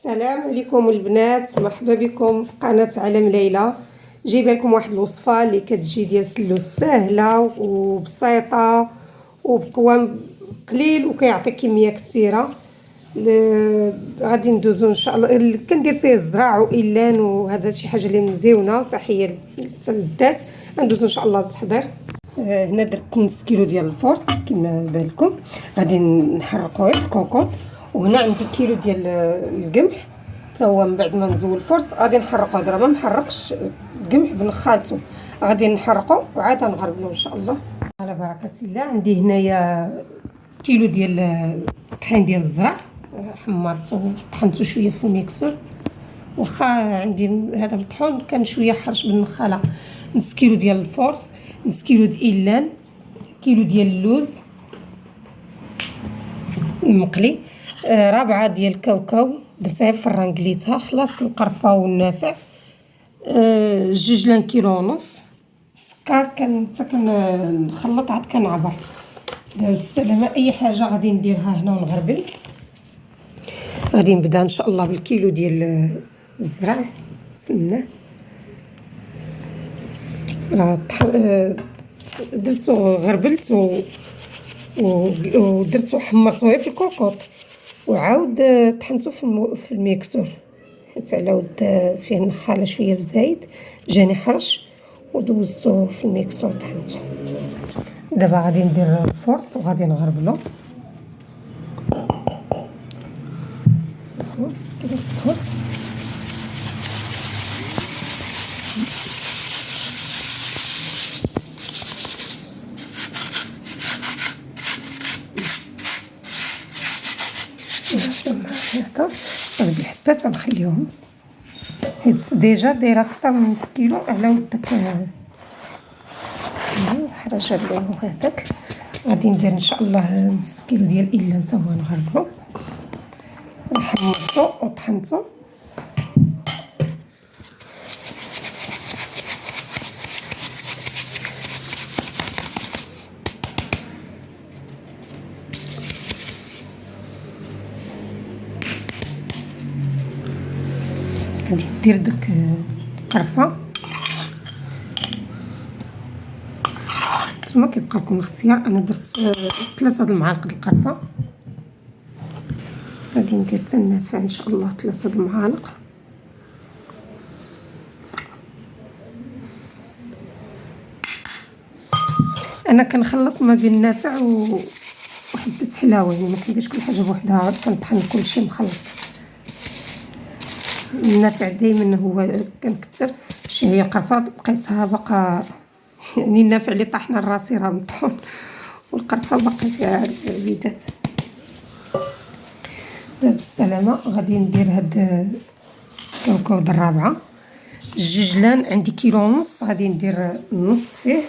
السلام عليكم البنات، مرحبا بكم في قناه عالم ليلى. جايبه لكم واحد الوصفه اللي كتجي ديال سلوس سهله وبسيطه وبقوام قليل وكيعطي كميه كثيره. غادي ندوزو ان شاء الله. كندير فيه الزرع وايلان وهذا شي حاجه اللي مزيونه صحيه للذات. غندوزو ان شاء الله للتحضير. هنا درت نص كيلو ديال الفرص كما بان لكم، غادي نحرقوه في الكوكوط. وهنا عندي كيلو ديال القمح حتى هو من بعد ما نزول الفرص غادي نحرقوه. دابا ما محرقش القمح بنخالته، غادي نحرقو وعاد نغربلو ان شاء الله على بركه الله. عندي هنايا كيلو ديال الطحين ديال الزرع، حمرته وطحنته شويه في الميكسور. واخا عندي هذا مطحون كان شويه حرش بالنخاله. نص كيلو ديال الفرص، نص كيلو ديال ايلان، كيلو ديال اللوز المقلي، رابعه ديال الكاوكاو درتها في الفران قليتها. خلاص القرفه والنافع، جوج لان كيلو ونص. السكر كان حتى كنخلط عاد كنعبر. دابا السلامه اي حاجه غادي نديرها هنا ونغربل. غادي نبدا ان شاء الله بالكيلو ديال الزرع. سنه راه درتو غربلتو ودرتو حمرتوه في الكوكوط وعاود طحنتو في الميكسور، حيت على ود فيه النخاله شويه بزايد جاني حرش ودوزتو في الميكسور طحنتو. دابا غادي ندير الفرص وغادي نغربلو. كده الفرص هذا هاد الحبات غنخليهم حيت ديجا دايره اكثر من نص كيلو على ود داك الحرجه اللون هذاك. غادي ندير ان شاء الله نص كيلو ديال الا حتى هو نغربلو. حمرتو وطحنتو. غادي ندير داك القرفه. نتوما كيبقى لكم الاختيار، انا درت 3 المعالق د القرفه. غادي ندير حتى النافع ان شاء الله 3 المعالق. انا كنخلط ما بين النافع وحبه حلاوه، يعني ما كنديرش كل حاجه بوحدها، كنطحن كلشي مخلط. النافع دائما هو كنكثر. شي هي القرفه لقيتها باقا، يعني النافع اللي طاحنا الراسي راه مطحون والقرفه باقي فيها البيدات. دابا بالسلامه غادي ندير هاد الكاوكاو د الرابعه. الجوجلان عندي كيلو ونص، غادي ندير النص فيه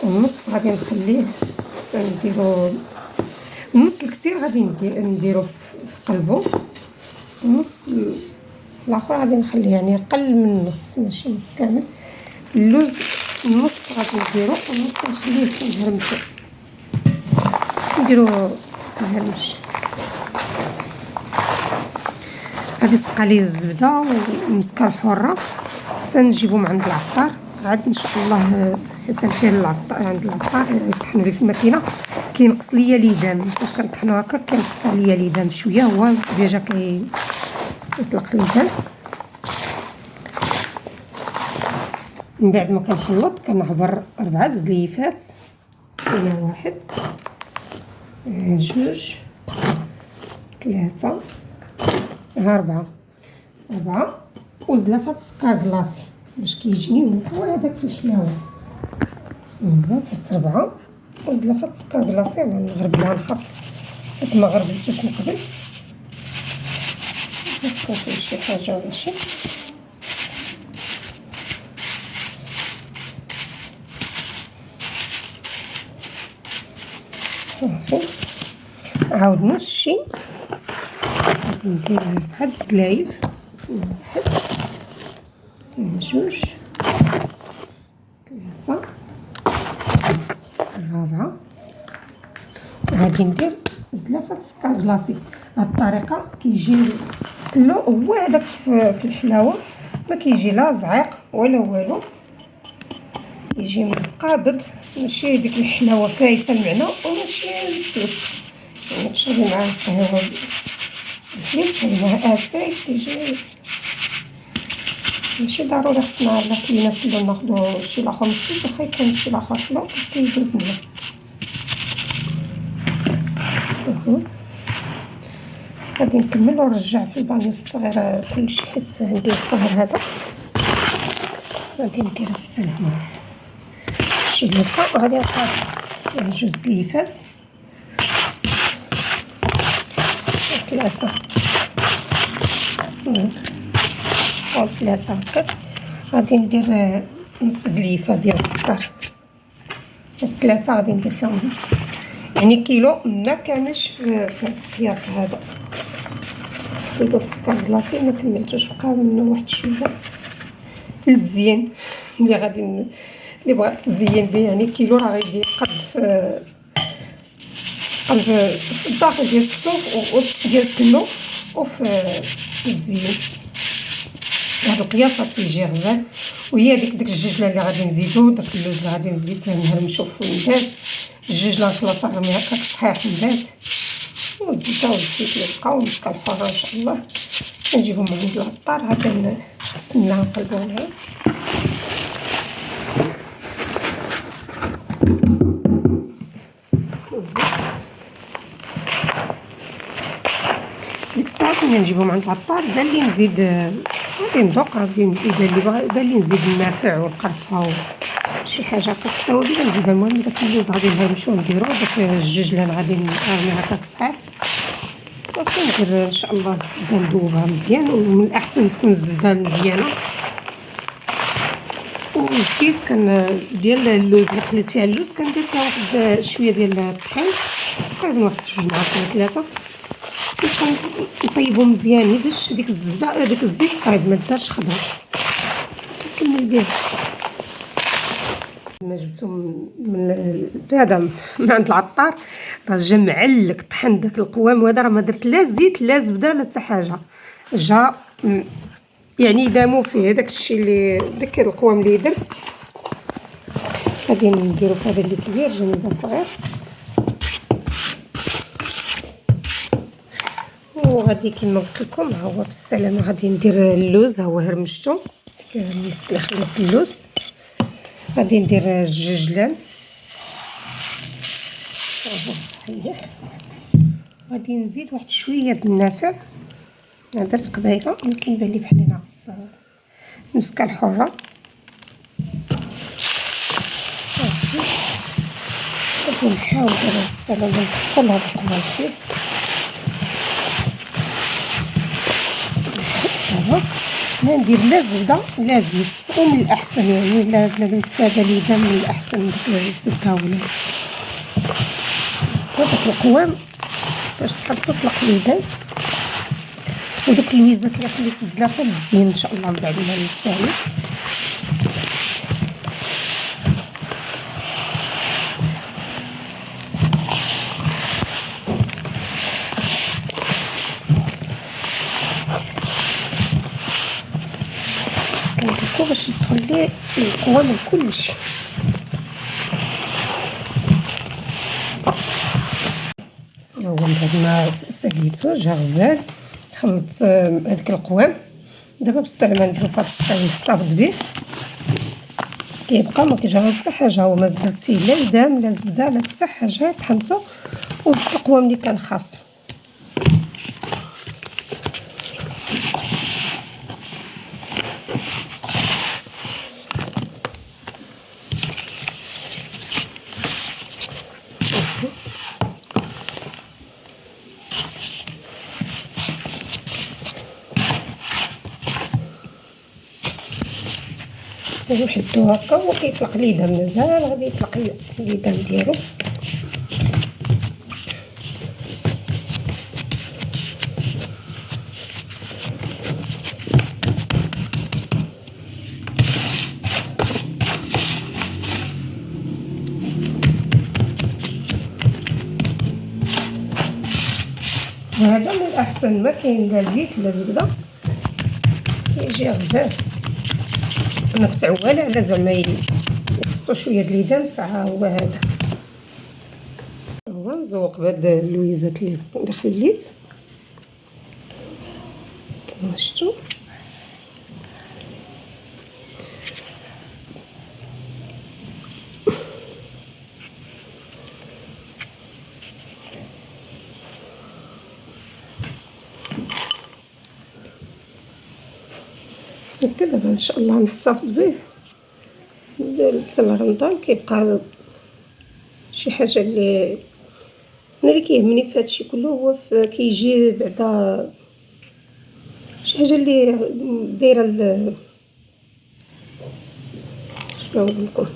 والنص غادي نخليه. نديرو النص الكثير غادي نديرو في قلبو، النص الاخر غادي نخليه يعني قل من النص ماشي نص كامل. اللوز النص غادي نديرو والنص نخليه يهرمش، نديرو يهرمش. غادي تبقى لي الزبده والمسكه الحره تنجيبو من عند العطار. عاد ان شاء الله حيت ندير عند العطار يطحنوا لي في الماكينه. كينقص ليا ليدام فاش كنطحنو هكا، كينقص ليا ليدام شويه، هو ديجا يطلق ليدام. من بعد ما كنخلط كنعبر 4 زليفات. هنا 1 2 3 4 وزلافه سكر كلاصي باش كيجيني هو هذاك في الحلاوه. درت 4 وزلافه سكر كلاصي. انا نغربلها نخف حيت ما غربلتوش من قبل. كنشوف شي حاجه ولا شي. صافي عاود نفس الشيء. غادي ندير هاد الزلايف 1 2 3 4. وغادي ندير زلافه سكر كلاصي. هاد الطريقه كيجي نغسلو. هو هذاك في الحلاوه ما كيجي لا زعيق ولا والو، يجي متقادد، ماشي ديك الحلاوه فايته المعنى وماشي مسوس. يعني تشربي معاه القهوه الحليب، تشربي معاه اتاي، كيجي ماشي ضروري خصنا لا في ناس اللي ناخدو شي لاخر مسوس، واخا يكون شي لاخر حلو كيدوز مزيان. غادي نكمل ونرجع في البانيو الصغير كلشي، حيت عندي الصغير هذا غادي ندير بالسلامه شي اللي بقى، وغادي نبقى الجوج اللي فات 3 أو 3 هكا. غادي ندير نص زليفه ديال السكر، 3 غادي ندير فيهم نص، يعني كيلو ما كاملش في القياس هذا. كيلو السكر بلاصي ما كملتوش، بقى منه واحد شويه للتزيين اللي غادي اللي بغات تزين به. يعني كيلو راه غيدي قد في الداخل ديال السكسوف ديال السلو وفي التزيين. هاد القياس كيجي غزال. وهي ديك الججله اللي غادي نزيدو، داك اللوز اللي غادي نزيد نهرمشو في من بعد، الججله نخلص نرميها هكاك صحيح من بعد، والزبده والزيت اللي بقاو مسكه الحره ان شاء الله نجيبهم من عند العطار. هكا نستناو نقلبو معاه. ديك الساعه كنا نجيبهم عند العطار، بان لي نزيد غادي ندوق، غادي اذا اللي بان لي نزيد النافع والقرفه وشي حاجه هكا التوابل نزيدها. المهم داك اللوز غادي نهرمشو نديرو، داك الججله غادي نرميها هكاك صحيح صافي. ندير ان شاء الله الزبده ندوبها مزيان، ومن الاحسن تكون الزبده مزيانه. والزيت كان ديال اللوز اللي قليت فيها اللوز كندير فيها واحد شويه ديال الطحين، تقريبا واحد 2 معالق ولا 3، نطيبو مزيان باش ديك الزبده ديك الزيت طايب ما دارش خضر. نكمل به ما جبتو من هذا من عند العطار، راه جا معلك طحن داك القوام، وهذا راه ما درت لا زيت لا زبده لا حتى حاجه، جا يعني دامو فيه داك الشيء اللي داك القوام اللي درت. غادي نديرو في هذا اللي كبير جانبه صغير، وغادي كيما قلت لكم ها هو بالسلامه. غادي ندير اللوز، ها هو هرمشتو نص نخلط اللوز. غادي ندير الججلان صحيح، غادي نزيد واحد شويه د النافع. انا درت قبيله ولكن بان لي بحال ناقص المسكه الحره صافي. غادي نحاول دابا بالسلامه ندخل هاد القوام فيه. ما ندير لا زبده لا زيت، ومن الاحسن يعني الا بنادم نتفادى اليدان من الاحسن ديك الزبده ولا هذاك القوام باش تحطو طلق اليدان. ودوك اللويزات اللي خليت في الزلافه مزيان ان شاء الله من بعد ما نسالي. كنتركو باش يدخل ليه القوام لكلشي. هو من بعد ما سقيتو جا غزال خلطت هذاك القوام. دابا بالسلامه نديرو في هاد الصغير نحتفظ به، كيبقى ما كيجرى حتى حاجه. هو ما درتي لا لدام لا زبده لا حتى حاجه، طحنتو وزدت القوام اللي كان خاص. نحطو هكا وكيطلق ليدام، مازال غادي يطلق ليدام ديالو. وهذا من احسن ما كاين لا زيت لا زبده، كيجي غزال. انا كنت عواله على زعما يخصو شويه د الليدان، ساعه هو هذا. هو نزوق بهاد اللويزات اللي خليت كما شفتوا. هكا دابا ان شاء الله نحتفظ به حتى لرمضان. كيبقى شي حاجه اللي انا اللي كيهمني في هادشي كله هو كيجي بعدا شي حاجه اللي دايره شنو نقول لكم،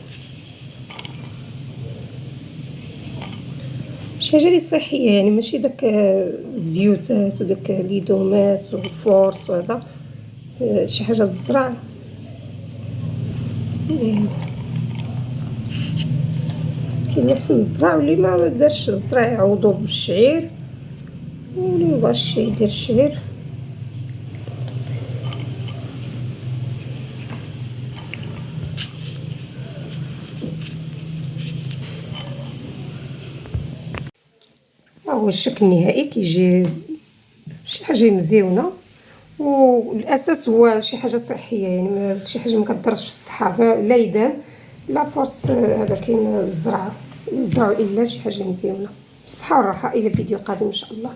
شي حاجه اللي صحيه يعني، ماشي داك الزيوتات وداك ليدومات وفورس وهذا. شي حاجه الزرع كاين اللي احسن الزرع واللي ما دارش الزرع يعوضوه بالشعير، واللي مبغاش يدير الشعير. ها هو الشكل النهائي كيجي شي حاجه مزيونه، والاساس هو شي حاجه صحيه يعني، شي حاجه ما كضرش في الصحه، لا يدان لا فرص. هذا كاين الزرع الا شي حاجه مزيونه. بالصحه والراحه، الى فيديو قادم ان شاء الله.